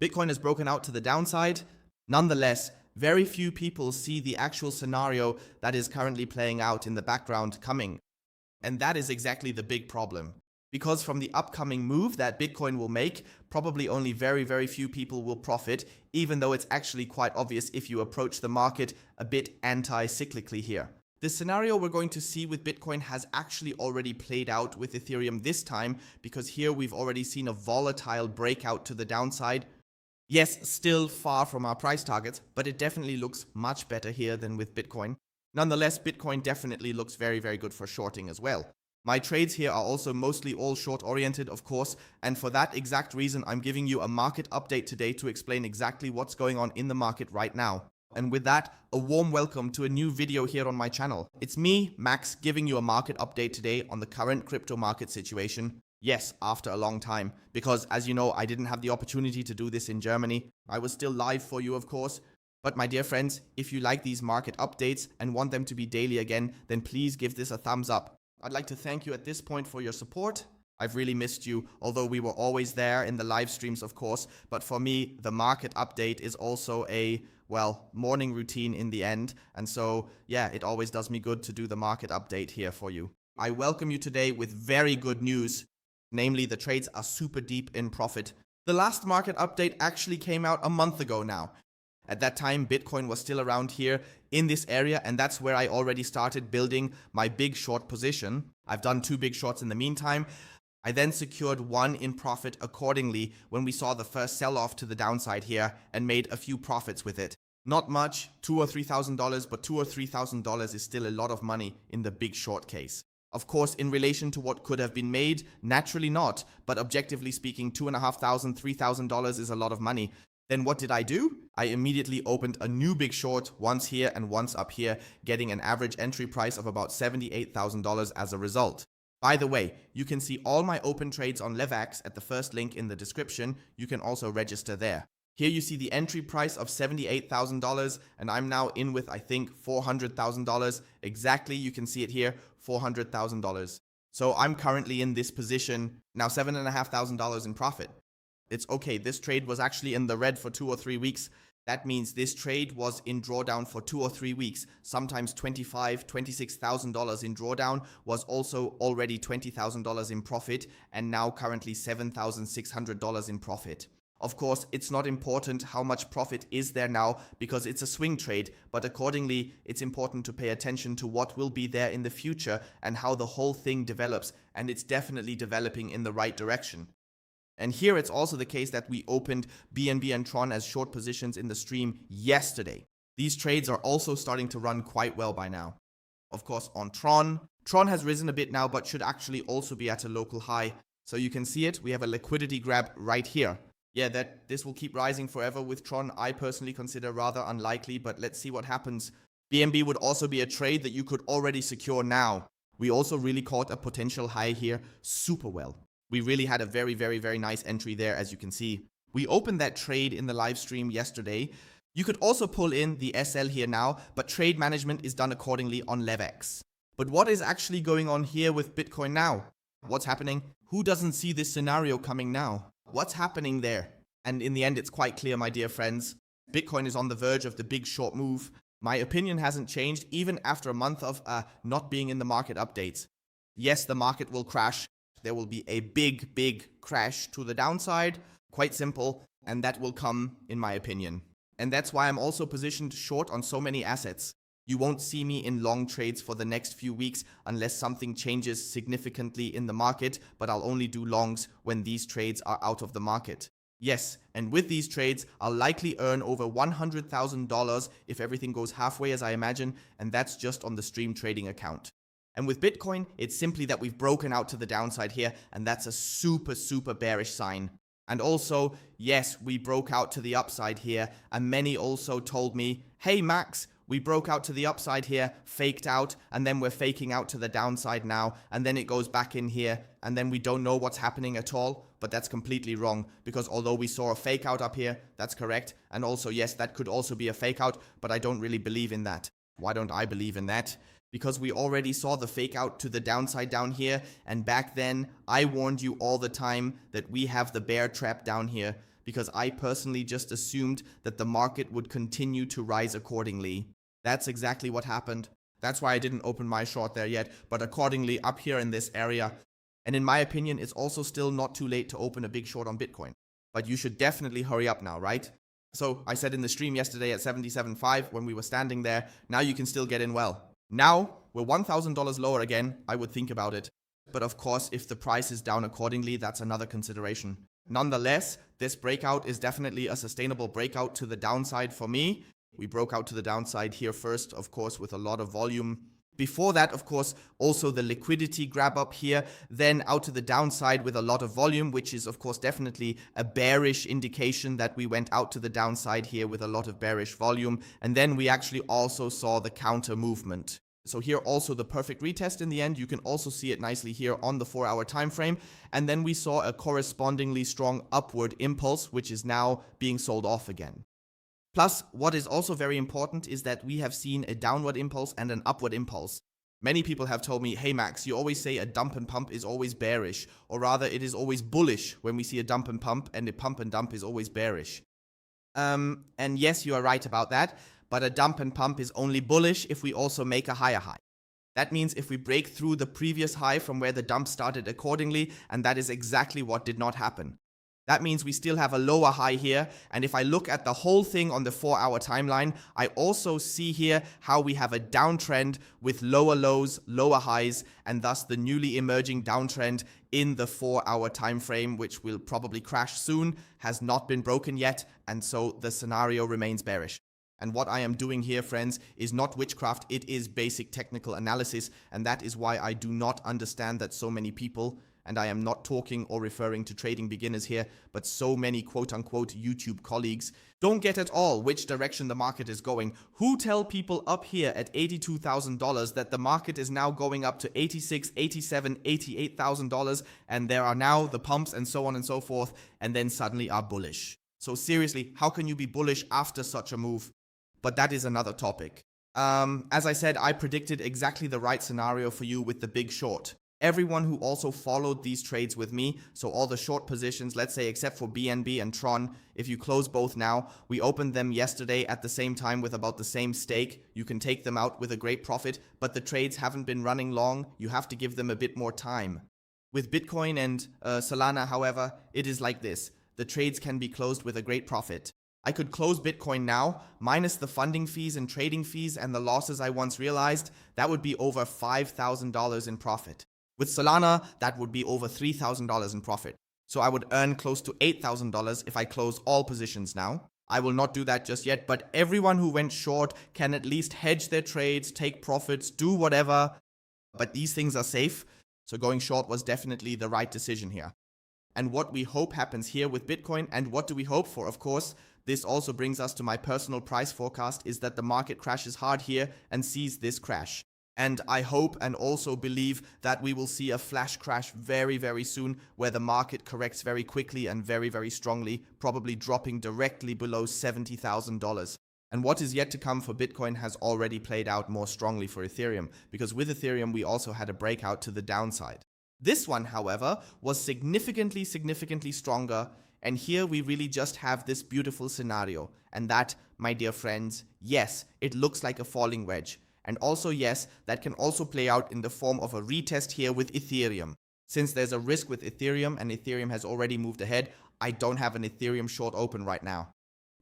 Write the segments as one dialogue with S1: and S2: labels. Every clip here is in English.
S1: Bitcoin has broken out to the downside. Nonetheless, very few people see the actual scenario that is currently playing out in the background coming. And that is exactly the big problem. Because from the upcoming move that Bitcoin will make, probably only very few people will profit, even though it's actually quite obvious if you approach the market a bit anti-cyclically here. The scenario we're going to see with Bitcoin has actually already played out with Ethereum this time, because here we've already seen a volatile breakout to the downside. Yes, still far from our price targets, but it definitely looks much better here than with Bitcoin. Nonetheless, Bitcoin definitely looks very good for shorting as well. My trades here are also mostly all short-oriented, of course, and for that exact reason, I'm giving you a market update today to explain exactly what's going on in the market right now. And with that, a warm welcome to a new video here on my channel. It's me, Max, giving you a market update today on the current crypto market situation. Yes, after a long time, because as you know, I didn't have the opportunity to do this in Germany. I was still live for you, of course. But my dear friends, if you like these market updates and want them to be daily again, then please give this a thumbs up. I'd like to thank you at this point for your support. I've really missed you, although we were always there in the live streams, of course. But for me, the market update is also a, well, morning routine in the end. And so, yeah, it always does me good to do the market update here for you. I welcome you today with very good news. Namely, the trades are super deep in profit. The last market update actually came out a month ago now. At that time, Bitcoin was still around here in this area, and that's where I already started building my big short position. I've done 2 big shorts in the meantime. I then secured 1 in profit accordingly when we saw the first sell-off to the downside here and made a few profits with it. Not much, $2,000 or $3,000, but $2,000 or $3,000 is still a lot of money in the big short case. Of course, in relation to what could have been made, naturally not, but objectively speaking, $2,500, $3,000 is a lot of money. Then what did I do? I immediately opened a new big short, once here and once up here, getting an average entry price of about $78,000 as a result. By the way, you can see all my open trades on LEVEX at the first link in the description. You can also register there. Here you see the entry price of $78,000, and I'm now in with, I think, $400,000. Exactly, you can see it here, $400,000. So I'm currently in this position, now $7,500 in profit. It's okay, this trade was actually in the red for 2 or 3 weeks. That means this trade was in drawdown for 2 or 3 weeks. Sometimes $25,000, $26,000 in drawdown, was also already $20,000 in profit, and now currently $7,600 in profit. Of course, it's not important how much profit is there now because it's a swing trade, but accordingly, it's important to pay attention to what will be there in the future and how the whole thing develops, and it's definitely developing in the right direction. And here it's also the case that we opened BNB and Tron as short positions in the stream yesterday. These trades are also starting to run quite well by now. Of course, on Tron has risen a bit now, but should actually also be at a local high. So you can see it, we have a liquidity grab right here. Yeah, that this will keep rising forever with Tron, I personally consider rather unlikely, but let's see what happens. BNB would also be a trade that you could already secure now. We also really caught a potential high here super well. We really had a very nice entry there, as you can see. We opened that trade in the live stream yesterday. You could also pull in the SL here now, but trade management is done accordingly on LEVEX. But what is actually going on here with Bitcoin now? What's happening? Who doesn't see this scenario coming now? What's happening there? And in the end, it's quite clear, my dear friends. Bitcoin is on the verge of the big short move. My opinion hasn't changed even after a month of not being in the market updates. Yes, the market will crash. There will be a big crash to the downside, quite simple, and that will come, in my opinion. And that's why I'm also positioned short on so many assets. You won't see me in long trades for the next few weeks unless something changes significantly in the market, but I'll only do longs when these trades are out of the market. Yes, and with these trades, I'll likely earn over $100,000 if everything goes halfway as I imagine, and that's just on the stream trading account. And with Bitcoin, it's simply that we've broken out to the downside here, and that's a super bearish sign. And also, yes, we broke out to the upside here, and many also told me, hey Max, we broke out to the upside here, faked out, and then we're faking out to the downside now, and then it goes back in here, and then we don't know what's happening at all. But that's completely wrong, because although we saw a fake out up here, that's correct, and also, yes, that could also be a fake out, but I don't really believe in that. Why don't I believe in that? Because we already saw the fake out to the downside down here, and back then I warned you all the time that we have the bear trap down here, because I personally just assumed that the market would continue to rise accordingly. That's exactly what happened. That's why I didn't open my short there yet, but accordingly up here in this area. And in my opinion, it's also still not too late to open a big short on Bitcoin. But you should definitely hurry up now, right? So I said in the stream yesterday at 77.5 when we were standing there, now you can still get in well. Now we're $1,000 lower again, I would think about it. But of course, if the price is down accordingly, that's another consideration. Nonetheless, this breakout is definitely a sustainable breakout to the downside for me. We broke out to the downside here first, of course, with a lot of volume. Before that, of course, also the liquidity grab up here, then out to the downside with a lot of volume, which is, of course, definitely a bearish indication that we went out to the downside here with a lot of bearish volume. And then we actually also saw the counter movement. So here also the perfect retest in the end. You can also see it nicely here on the 4-hour time frame. And then we saw a correspondingly strong upward impulse, which is now being sold off again. Plus, what is also very important is that we have seen a downward impulse and an upward impulse. Many people have told me, hey Max, you always say a dump and pump is always bearish, or rather it is always bullish when we see a dump and a pump and dump is always bearish. And yes, you are right about that. But a dump and pump is only bullish if we also make a higher high. That means if we break through the previous high from where the dump started accordingly, and that is exactly what did not happen. That means we still have a lower high here, and if I look at the whole thing on the 4-hour timeline, I also see here how we have a downtrend with lower lows, lower highs, and thus the newly emerging downtrend in the 4-hour time frame, which will probably crash soon, has not been broken yet, and so the scenario remains bearish. And what I am doing here, friends, is not witchcraft, it is basic technical analysis, and that is why I do not understand that so many people, and I am not talking or referring to trading beginners here, but so many quote-unquote YouTube colleagues don't get at all which direction the market is going. Who tell people up here at $82,000 that the market is now going up to $86,000, $87,000, $88,000, and there are now the pumps and so on and so forth, and then suddenly are bullish? So seriously, how can you be bullish after such a move? But that is another topic. As I said, I predicted exactly the right scenario for you with the big short. Everyone who also followed these trades with me, so all the short positions, let's say except for BNB and Tron, if you close both now, we opened them yesterday at the same time with about the same stake. You can take them out with a great profit, but the trades haven't been running long. You have to give them a bit more time. With Bitcoin and Solana, however, it is like this. The trades can be closed with a great profit. I could close Bitcoin now, minus the funding fees and trading fees and the losses I once realized, that would be over $5,000 in profit. With Solana, that would be over $3,000 in profit. So I would earn close to $8,000 if I close all positions now. I will not do that just yet, but everyone who went short can at least hedge their trades, take profits, do whatever. But these things are safe, so going short was definitely the right decision here. And what we hope happens here with Bitcoin, and what do we hope for, of course, this also brings us to my personal price forecast, is that the market crashes hard here and sees this crash. And I hope and also believe that we will see a flash crash very, very soon, where the market corrects very quickly and very, very strongly, probably dropping directly below $70,000. And what is yet to come for Bitcoin has already played out more strongly for Ethereum, because with Ethereum we also had a breakout to the downside. This one, however, was significantly stronger, and here we really just have this beautiful scenario. And that, my dear friends, yes, it looks like a falling wedge. And also, yes, that can also play out in the form of a retest here with Ethereum. Since there's a risk with Ethereum and Ethereum has already moved ahead, I don't have an Ethereum short open right now.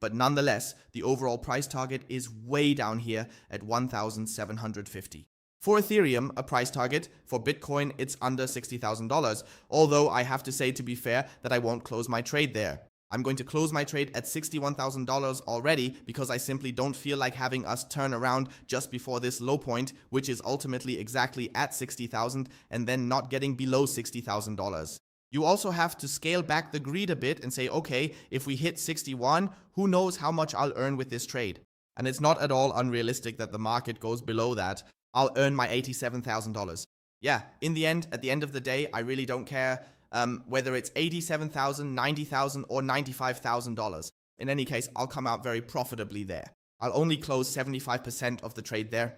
S1: But nonetheless, the overall price target is way down here at 1,750. For Ethereum, a price target. For Bitcoin, it's under $60,000. Although I have to say, to be fair, that I won't close my trade there. I'm going to close my trade at $61,000 already because I simply don't feel like having us turn around just before this low point, which is ultimately exactly at $60,000 and then not getting below $60,000. You also have to scale back the greed a bit and say, okay, if we hit 61, who knows how much I'll earn with this trade? And it's not at all unrealistic that the market goes below that. I'll earn my $87,000. Yeah, in the end, at the end of the day, I really don't care whether it's $87,000, $90,000, or $95,000. In any case, I'll come out very profitably there. I'll only close 75% of the trade there.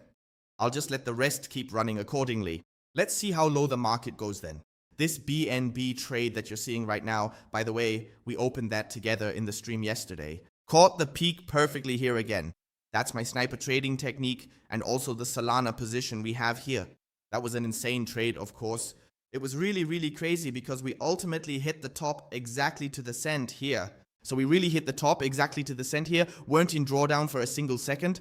S1: I'll just let the rest keep running accordingly. Let's see how low the market goes then. This BNB trade that you're seeing right now, by the way, we opened that together in the stream yesterday. Caught the peak perfectly here again. That's my sniper trading technique and also the Solana position we have here. That was an insane trade, of course. It was really, really crazy because we ultimately hit the top exactly to the cent here. So we really hit the top exactly to the cent here, weren't in drawdown for a single second.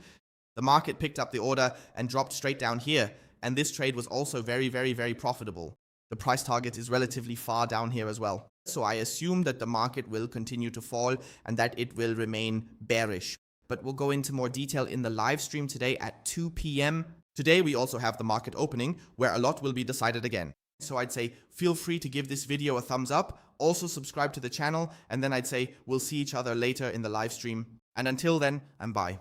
S1: The market picked up the order and dropped straight down here. And this trade was also very, very, very profitable. The price target is relatively far down here as well. So I assume that the market will continue to fall and that it will remain bearish. But we'll go into more detail in the live stream today at 2 p.m. Today we also have the market opening where a lot will be decided again. So I'd say feel free to give this video a thumbs up, also subscribe to the channel, and then I'd say we'll see each other later in the live stream. And until then, I'm bye.